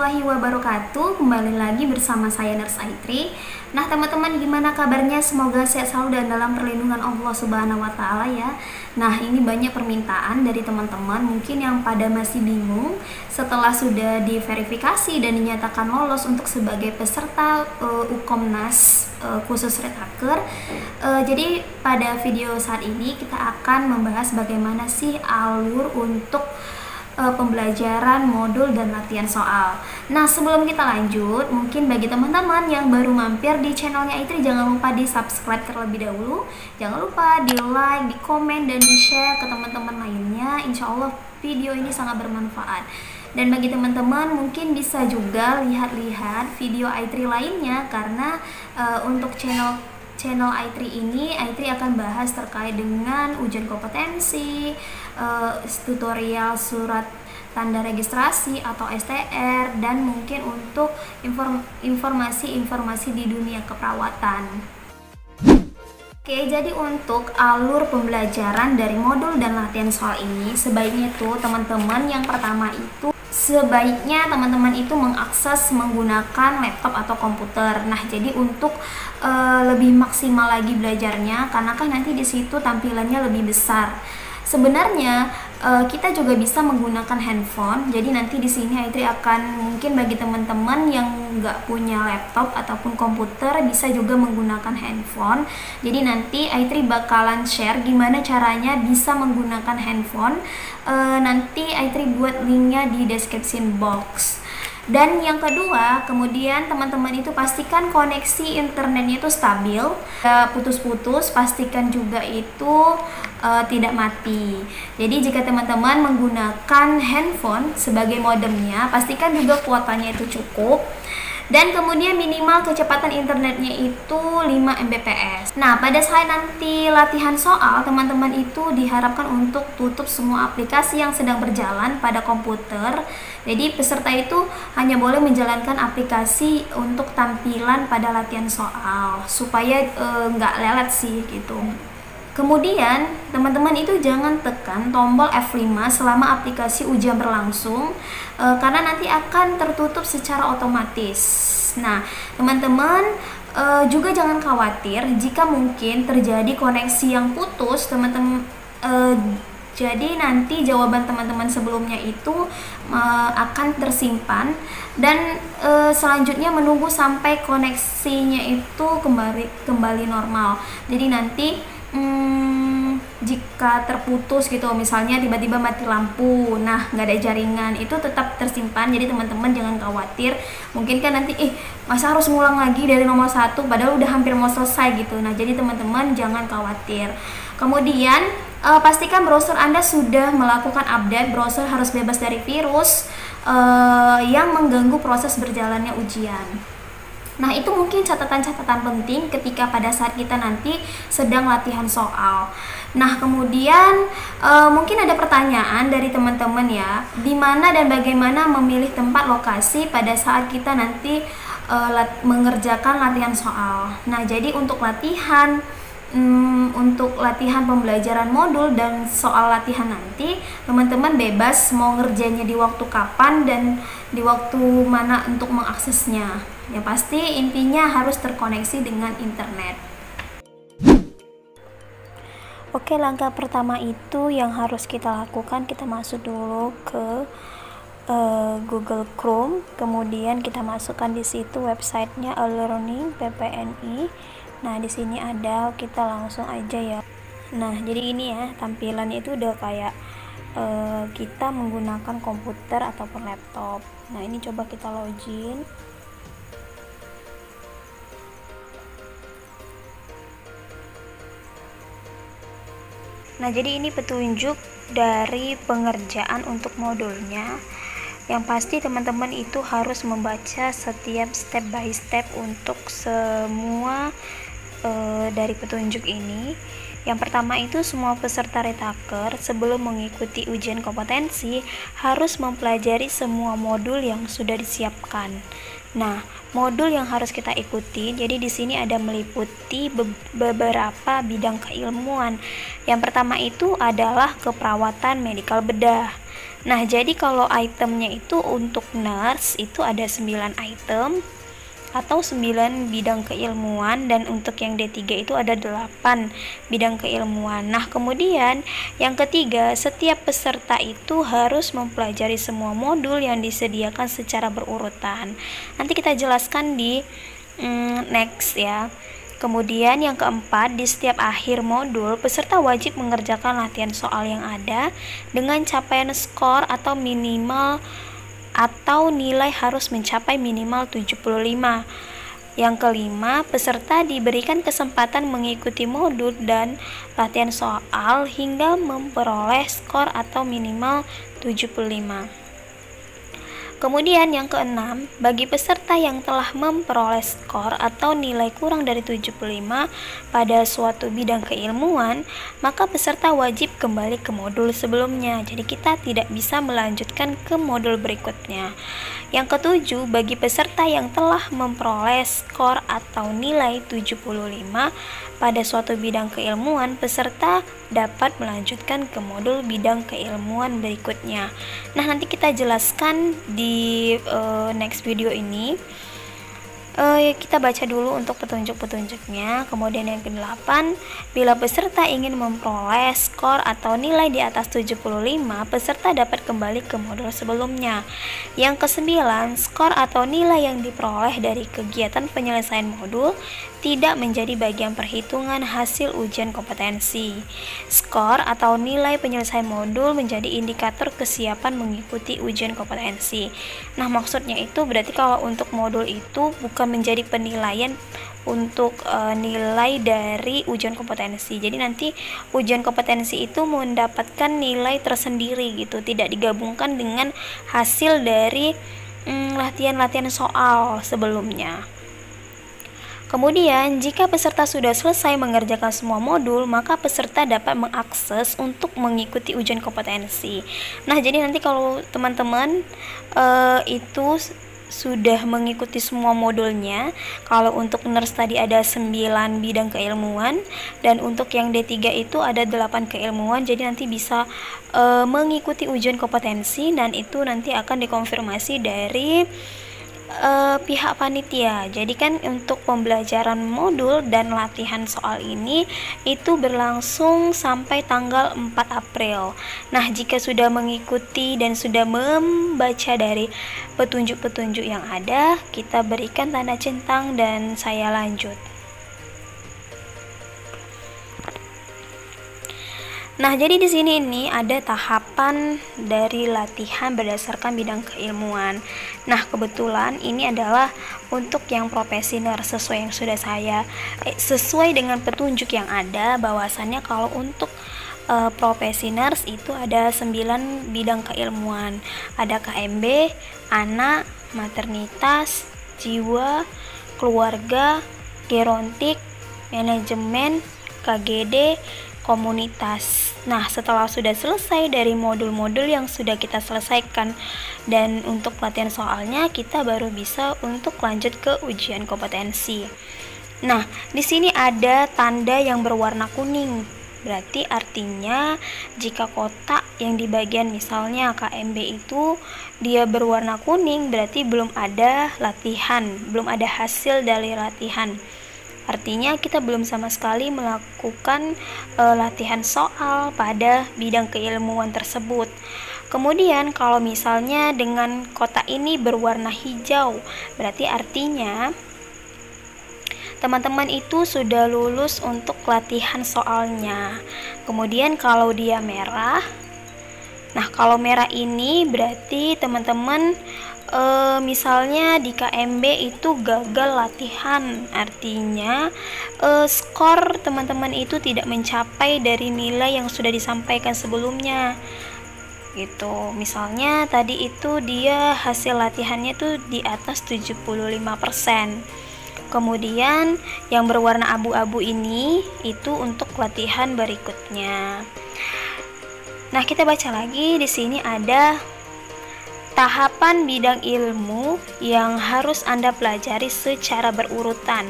warahmatullahi wabarakatuh. Kembali lagi bersama saya Nurse Aitri. Nah teman-teman, gimana kabarnya? Semoga sehat selalu dan dalam perlindungan Allah Subhanahu wa Ta'ala ya. Nah, ini banyak permintaan dari teman-teman mungkin yang pada masih bingung setelah sudah diverifikasi dan dinyatakan lolos untuk sebagai peserta Ukomnas khusus Retaker. Jadi pada video saat ini kita akan membahas bagaimana sih alur untuk pembelajaran modul dan latihan soal. Nah, sebelum kita lanjut, mungkin bagi teman-teman yang baru mampir di channelnya Aitri, jangan lupa di subscribe terlebih dahulu. Jangan lupa di like, di komen, dan di share ke teman-teman lainnya. Insya Allah video ini sangat bermanfaat. Dan bagi teman-teman mungkin bisa juga lihat-lihat video Aitri lainnya, karena untuk channel Aitri ini, Aitri akan bahas terkait dengan ujian kompetensi, tutorial surat tanda registrasi atau STR, dan mungkin untuk informasi-informasi di dunia keperawatan. Oke, jadi untuk alur pembelajaran dari modul dan latihan soal ini, sebaiknya tuh teman-teman yang pertama itu sebaiknya teman-teman itu mengakses menggunakan laptop atau komputer. Nah, jadi untuk lebih maksimal lagi belajarnya, karena kan nanti di situ tampilannya lebih besar. Sebenarnya kita juga bisa menggunakan handphone. Jadi nanti di sini Aitri akan, mungkin bagi teman-teman yang nggak punya laptop ataupun komputer, bisa juga menggunakan handphone. Jadi nanti Aitri bakalan share gimana caranya bisa menggunakan handphone. Nanti Aitri buat linknya di description box. Dan yang kedua, kemudian teman-teman itu pastikan koneksi internetnya itu stabil, putus-putus, pastikan juga itu tidak mati. Jadi jika teman-teman menggunakan handphone sebagai modemnya, pastikan juga kuotanya itu cukup. Dan kemudian minimal kecepatan internetnya itu 5 Mbps. Nah, pada saat nanti latihan soal, teman-teman itu diharapkan untuk tutup semua aplikasi yang sedang berjalan pada komputer. Jadi peserta itu hanya boleh menjalankan aplikasi untuk tampilan pada latihan soal, supaya nggak lelet sih gitu. Kemudian teman-teman itu jangan tekan tombol F5 selama aplikasi ujian berlangsung, karena nanti akan tertutup secara otomatis. Nah, teman-teman juga jangan khawatir jika mungkin terjadi koneksi yang putus, teman-teman. Jadi nanti jawaban teman-teman sebelumnya itu akan tersimpan, dan selanjutnya menunggu sampai koneksinya itu kembali normal. Jadi nanti jika terputus gitu, misalnya tiba-tiba mati lampu, nah nggak ada jaringan, itu tetap tersimpan. Jadi teman-teman jangan khawatir, mungkin kan nanti masa harus ngulang lagi dari nomor 1 padahal udah hampir mau selesai gitu. Nah, jadi teman-teman jangan khawatir. Kemudian pastikan browser Anda sudah melakukan update. Browser harus bebas dari virus yang mengganggu proses berjalannya ujian. Nah, itu mungkin catatan-catatan penting ketika pada saat kita nanti sedang latihan soal. Nah, kemudian mungkin ada pertanyaan dari teman-teman ya, di mana dan bagaimana memilih tempat lokasi pada saat kita nanti mengerjakan latihan soal. Nah, jadi untuk latihan pembelajaran modul dan soal latihan nanti, teman-teman bebas mau ngerjainnya di waktu kapan dan di waktu mana untuk mengaksesnya. Ya pasti intinya harus terkoneksi dengan internet. Oke, langkah pertama itu yang harus kita lakukan, kita masuk dulu ke Google Chrome, kemudian kita masukkan di situ websitenya e-learning PPNI. Nah, di sini ada, kita langsung aja ya. Nah, jadi ini ya, tampilannya itu udah kayak kita menggunakan komputer ataupun laptop. Nah, ini coba kita login. Nah, jadi ini petunjuk dari pengerjaan untuk modulnya. Yang pasti teman-teman itu harus membaca setiap step by step untuk semua dari petunjuk ini. Yang pertama itu, semua peserta Retaker sebelum mengikuti ujian kompetensi harus mempelajari semua modul yang sudah disiapkan. Nah, modul yang harus kita ikuti, jadi di sini ada meliputi beberapa bidang keilmuan. Yang pertama itu adalah keperawatan medikal bedah. Nah, jadi kalau itemnya itu untuk nurse itu ada 9 item atau 9 bidang keilmuan, dan untuk yang D3 itu ada 8 bidang keilmuan. Nah, kemudian yang ketiga, setiap peserta itu harus mempelajari semua modul yang disediakan secara berurutan. Nanti kita jelaskan di next ya. Kemudian yang keempat, di setiap akhir modul, peserta wajib mengerjakan latihan soal yang ada dengan capaian skor atau nilai harus mencapai minimal 75. Yang kelima, peserta diberikan kesempatan mengikuti modul dan latihan soal hingga memperoleh skor atau minimal 75. Kemudian yang keenam, bagi peserta yang telah memperoleh skor atau nilai kurang dari 75 pada suatu bidang keilmuan, maka peserta wajib kembali ke modul sebelumnya. Jadi kita tidak bisa melanjutkan ke modul berikutnya. Yang ketujuh, bagi peserta yang telah memperoleh skor atau nilai 75 pada suatu bidang keilmuan, peserta dapat melanjutkan ke modul bidang keilmuan berikutnya. Nah, nanti kita jelaskan di next video ini. Kita baca dulu untuk petunjuk-petunjuknya. Kemudian yang ke-8, bila peserta ingin memperoleh skor atau nilai di atas 75, peserta dapat kembali ke modul sebelumnya. Yang ke-9, skor atau nilai yang diperoleh dari kegiatan penyelesaian modul tidak menjadi bagian perhitungan hasil ujian kompetensi. Skor atau nilai penyelesaian modul menjadi indikator kesiapan mengikuti ujian kompetensi. Nah, maksudnya itu berarti kalau untuk modul itu bukan menjadi penilaian untuk nilai dari ujian kompetensi. Jadi nanti ujian kompetensi itu mendapatkan nilai tersendiri gitu, tidak digabungkan dengan hasil dari latihan-latihan soal sebelumnya. Kemudian, jika peserta sudah selesai mengerjakan semua modul, maka peserta dapat mengakses untuk mengikuti ujian kompetensi. Nah, jadi nanti kalau teman-teman itu sudah mengikuti semua modulnya, kalau untuk nurse tadi ada 9 bidang keilmuan, dan untuk yang D3 itu ada 8 keilmuan, jadi nanti bisa mengikuti ujian kompetensi, dan itu nanti akan dikonfirmasi dari pihak panitia. Jadi kan untuk pembelajaran modul dan latihan soal ini itu berlangsung sampai tanggal 4 April. Nah, jika sudah mengikuti dan sudah membaca dari petunjuk-petunjuk yang ada, kita berikan tanda centang dan saya lanjut. Nah, jadi di sini ini ada tahapan dari latihan berdasarkan bidang keilmuan. Nah, kebetulan ini adalah untuk yang profesi nurse sesuai dengan petunjuk yang ada, bahwasannya kalau untuk profesi nurse itu ada 9 bidang keilmuan. Ada KMB, anak, maternitas, jiwa, keluarga, gerontik, manajemen, KGD, komunitas. Nah, setelah sudah selesai dari modul-modul yang sudah kita selesaikan dan untuk latihan soalnya, kita baru bisa untuk lanjut ke ujian kompetensi. Nah, di sini ada tanda yang berwarna kuning. Berarti artinya jika kotak yang di bagian misalnya KMB itu dia berwarna kuning, berarti belum ada latihan, belum ada hasil dari latihan. Artinya kita belum sama sekali melakukan latihan soal pada bidang keilmuan tersebut. Kemudian kalau misalnya dengan kotak ini berwarna hijau, berarti artinya teman-teman itu sudah lulus untuk latihan soalnya. Kemudian kalau dia merah, nah kalau merah ini berarti teman-teman misalnya di KMB itu gagal latihan, artinya skor teman-teman itu tidak mencapai dari nilai yang sudah disampaikan sebelumnya gitu. Misalnya tadi itu dia hasil latihannya tuh di atas 75%. Kemudian yang berwarna abu-abu ini itu untuk latihan berikutnya. Nah, kita baca lagi di sini ada tahapan bidang ilmu yang harus Anda pelajari secara berurutan.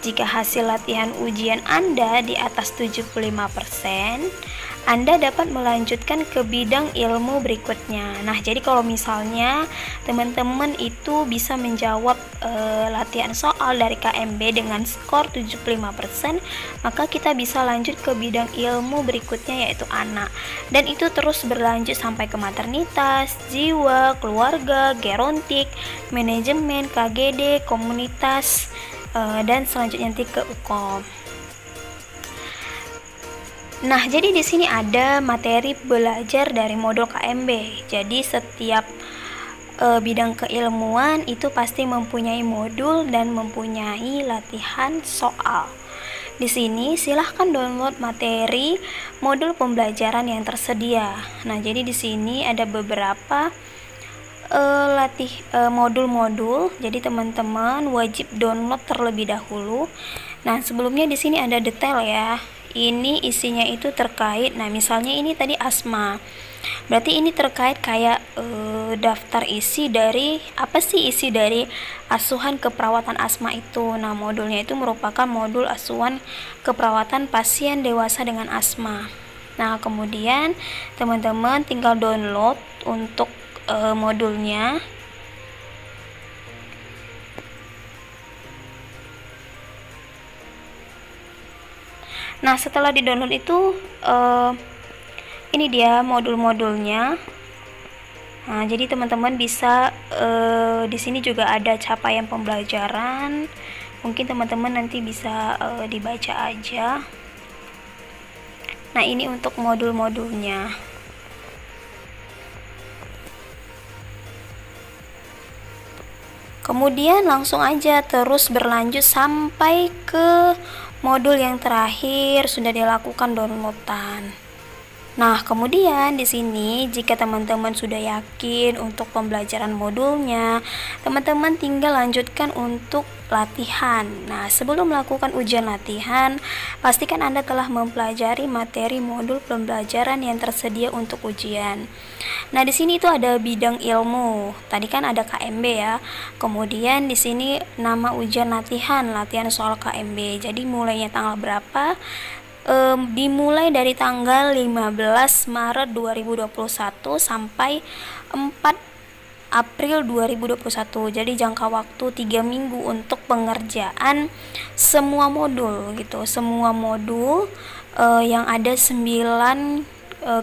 Jika hasil latihan ujian Anda di atas 75%, Anda dapat melanjutkan ke bidang ilmu berikutnya. Nah, jadi kalau misalnya teman-teman itu bisa menjawab latihan soal dari KMB dengan skor 75%, maka kita bisa lanjut ke bidang ilmu berikutnya yaitu anak. Dan itu terus berlanjut sampai ke maternitas, jiwa, keluarga, gerontik, manajemen, KGD, komunitas, dan selanjutnya nanti ke UKOM. Nah, jadi di sini ada materi belajar dari modul KMB. Jadi setiap bidang keilmuan itu pasti mempunyai modul dan mempunyai latihan soal. Di sini silahkan download materi modul pembelajaran yang tersedia. Nah, jadi di sini ada beberapa modul-modul. Jadi teman-teman wajib download terlebih dahulu. Nah, sebelumnya di sini ada detail ya. Ini isinya itu terkait, nah misalnya ini tadi asma, berarti ini terkait kayak daftar isi dari apa sih isi dari asuhan keperawatan asma itu. Nah, modulnya itu merupakan modul asuhan keperawatan pasien dewasa dengan asma. Nah, kemudian teman-teman tinggal download untuk modulnya. Nah, setelah di-download itu ini dia modul-modulnya. Nah, jadi teman-teman bisa di sini juga ada capaian pembelajaran. Mungkin teman-teman nanti bisa dibaca aja. Nah, ini untuk modul-modulnya. Kemudian langsung aja terus berlanjut sampai ke modul yang terakhir sudah dilakukan downloadan. Nah, kemudian di sini jika teman-teman sudah yakin untuk pembelajaran modulnya, teman-teman tinggal lanjutkan untuk latihan. Nah, sebelum melakukan ujian latihan, pastikan Anda telah mempelajari materi modul pembelajaran yang tersedia untuk ujian. Nah, di sini itu ada bidang ilmu. Tadi kan ada KMB ya. Kemudian di sini nama ujian latihan soal KMB. Jadi mulainya tanggal berapa? Dimulai dari tanggal 15 Maret 2021 sampai 4 April 2021. Jadi jangka waktu 3 minggu untuk pengerjaan semua modul gitu. Semua modul yang ada 9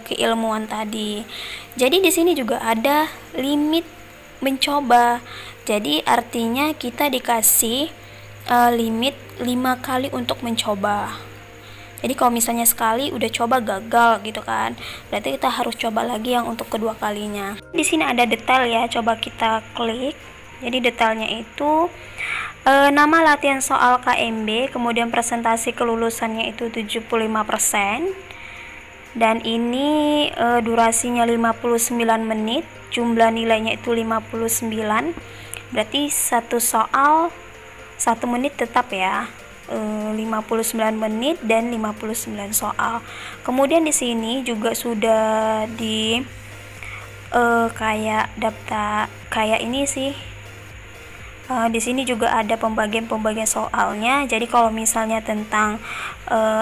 keilmuan tadi. Jadi di sini juga ada limit mencoba. Jadi artinya kita dikasih limit 5 kali untuk mencoba. Jadi kalau misalnya sekali udah coba gagal gitu kan, berarti kita harus coba lagi yang untuk kedua kalinya. Di sini ada detail ya, coba kita klik. Jadi detailnya itu nama latihan soal KMB, kemudian presentasi kelulusannya itu 75%. Dan ini durasinya 59 menit, jumlah nilainya itu 59. Berarti satu soal 1 menit tetap ya. 59 menit dan 59 soal. Kemudian di sini juga sudah di kayak daftar kayak ini sih. Di sini juga ada pembagian soalnya. Jadi kalau misalnya tentang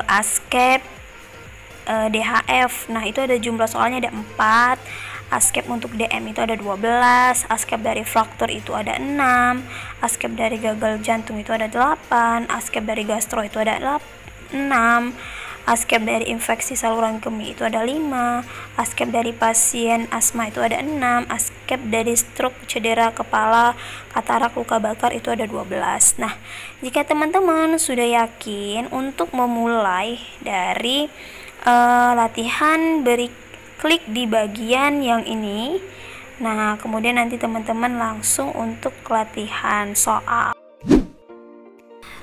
ASCAP, DHF, nah itu ada jumlah soalnya ada 4. ASCAP untuk DM itu ada 12, ASCAP dari fraktur itu ada 6, ASCAP dari gagal jantung itu ada 8, ASCAP dari gastro itu ada 6, ASCAP dari infeksi saluran kemih itu ada 5, ASCAP dari pasien asma itu ada 6, ASCAP dari stroke, cedera kepala, katarak, luka bakar itu ada 12. Nah, jika teman-teman sudah yakin untuk memulai dari latihan klik di bagian yang ini. Nah, kemudian nanti teman-teman langsung untuk latihan soal.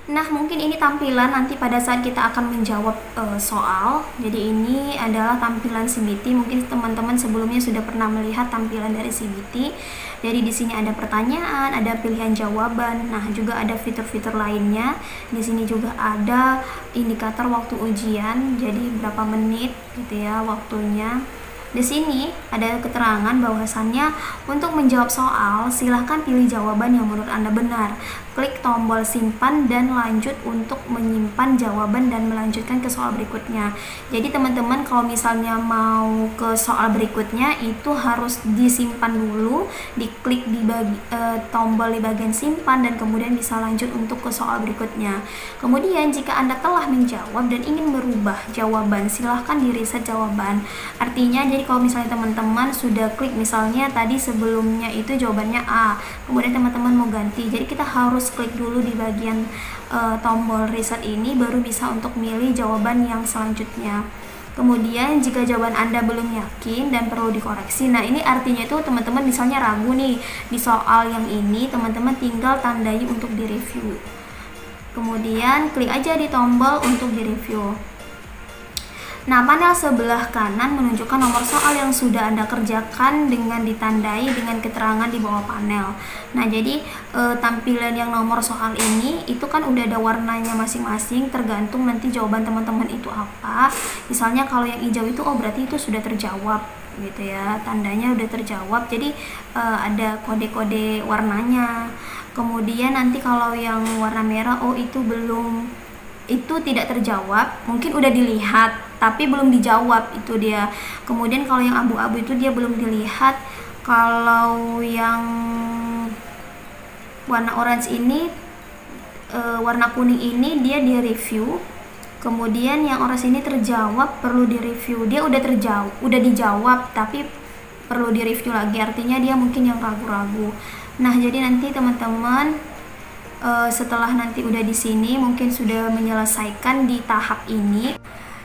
Nah, mungkin ini tampilan nanti pada saat kita akan menjawab soal. Jadi ini adalah tampilan CBT. Mungkin teman-teman sebelumnya sudah pernah melihat tampilan dari CBT. Jadi di sini ada pertanyaan, ada pilihan jawaban. Nah, juga ada fitur-fitur lainnya. Di sini juga ada indikator waktu ujian. Jadi berapa menit gitu ya waktunya. Di sini ada keterangan bahwasannya untuk menjawab soal silahkan pilih jawaban yang menurut Anda benar. klik tombol simpan dan lanjut untuk menyimpan jawaban dan melanjutkan ke soal berikutnya. Jadi teman-teman kalau misalnya mau ke soal berikutnya itu harus disimpan dulu, diklik di tombol di bagian simpan dan kemudian bisa lanjut untuk ke soal berikutnya. Kemudian jika Anda telah menjawab dan ingin merubah jawaban, silahkan di reset jawaban. Artinya jadi kalau misalnya teman-teman sudah klik misalnya tadi sebelumnya itu jawabannya A, kemudian teman-teman mau ganti, jadi kita harus klik dulu di bagian tombol reset ini baru bisa untuk milih jawaban yang selanjutnya. Kemudian jika jawaban Anda belum yakin dan perlu dikoreksi, nah ini artinya itu teman-teman misalnya ragu nih di soal yang ini, teman-teman tinggal tandai untuk direview. Kemudian klik aja di tombol untuk direview. Nah, panel sebelah kanan menunjukkan nomor soal yang sudah Anda kerjakan dengan ditandai dengan keterangan di bawah panel. Nah, jadi tampilan yang nomor soal ini itu kan udah ada warnanya masing-masing tergantung nanti jawaban teman-teman itu apa. Misalnya kalau yang hijau itu berarti itu sudah terjawab gitu ya, tandanya udah terjawab. Jadi ada kode-kode warnanya. Kemudian nanti kalau yang warna merah itu belum, itu tidak terjawab, mungkin udah dilihat tapi belum dijawab, itu dia. Kemudian kalau yang abu-abu itu dia belum dilihat. Kalau yang warna orange ini, warna kuning ini dia di review. Kemudian yang orange ini terjawab, perlu direview. Dia udah dijawab tapi perlu direview lagi, artinya dia mungkin yang ragu-ragu. Nah, jadi nanti teman-teman setelah nanti udah di sini mungkin sudah menyelesaikan di tahap ini.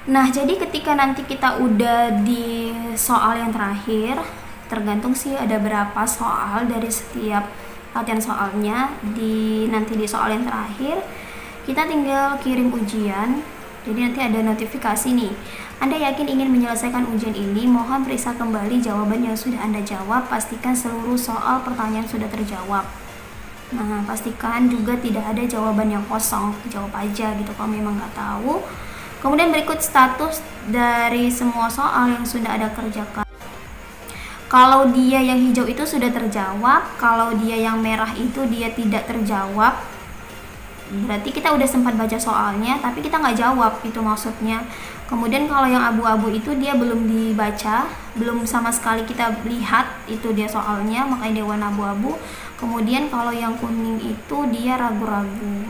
Nah, jadi ketika nanti kita udah di soal yang terakhir, tergantung sih ada berapa soal dari setiap latihan soalnya. Nanti di soal yang terakhir kita tinggal kirim ujian. Jadi nanti ada notifikasi nih, Anda yakin ingin menyelesaikan ujian ini, mohon periksa kembali jawaban yang sudah Anda jawab, pastikan seluruh soal pertanyaan sudah terjawab. Nah, pastikan juga tidak ada jawaban yang kosong, jawab aja gitu kalau memang nggak tahu. Kemudian berikut status dari semua soal yang sudah Anda kerjakan. Kalau dia yang hijau itu sudah terjawab, kalau dia yang merah itu dia tidak terjawab, berarti kita udah sempat baca soalnya tapi kita nggak jawab, itu maksudnya. Kemudian kalau yang abu-abu itu dia belum dibaca, belum sama sekali kita lihat itu dia soalnya, makanya dia warna abu-abu. Kemudian kalau yang kuning itu dia ragu-ragu.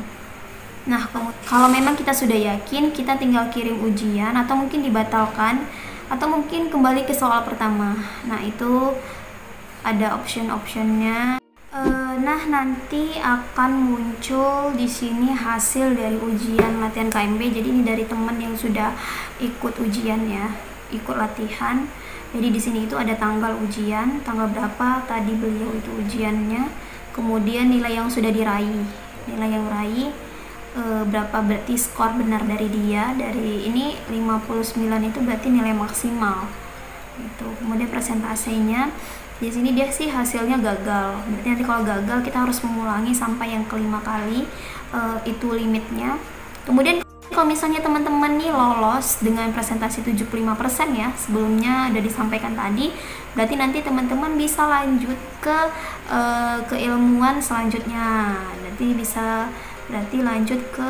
Nah, kalau memang kita sudah yakin, kita tinggal kirim ujian atau mungkin dibatalkan atau mungkin kembali ke soal pertama. Nah, itu ada option-optionnya. Nah, nanti akan muncul di sini hasil dari ujian latihan KMB. Jadi ini dari teman yang sudah ikut ujian ya, ikut latihan. Jadi di sini itu ada tanggal ujian, tanggal berapa tadi beliau itu ujiannya. Kemudian nilai yang sudah diraih, nilai yang raih berapa berarti skor benar dari dia. Dari ini 59 itu berarti nilai maksimal itu. Kemudian presentasenya di sini dia sih hasilnya gagal, berarti nanti kalau gagal kita harus mengulangi sampai yang kelima kali, itu limitnya. Kemudian kalau misalnya teman-teman nih lolos dengan presentasi 75% ya, sebelumnya udah disampaikan tadi, berarti nanti teman-teman bisa lanjut ke keilmuan selanjutnya. Berarti lanjut ke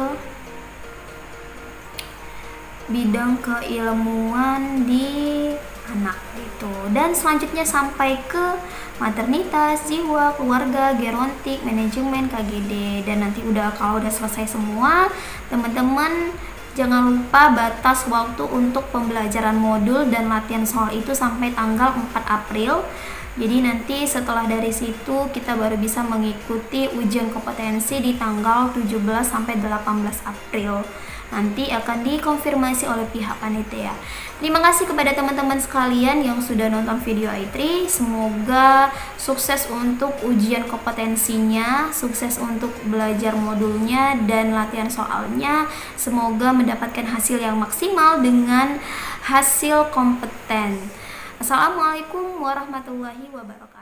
bidang keilmuan di anak itu, dan selanjutnya sampai ke maternitas, jiwa, keluarga, gerontik, manajemen, KGD. Dan nanti kalau udah selesai semua, teman-teman jangan lupa batas waktu untuk pembelajaran modul dan latihan soal itu sampai tanggal 4 April. Jadi nanti setelah dari situ kita baru bisa mengikuti ujian kompetensi di tanggal 17 sampai 18 April. Nanti akan dikonfirmasi oleh pihak panitia. Terima kasih kepada teman-teman sekalian yang sudah nonton video i3. Semoga sukses untuk ujian kompetensinya, sukses untuk belajar modulnya dan latihan soalnya. Semoga mendapatkan hasil yang maksimal dengan hasil kompeten. Assalamualaikum warahmatullahi wabarakatuh.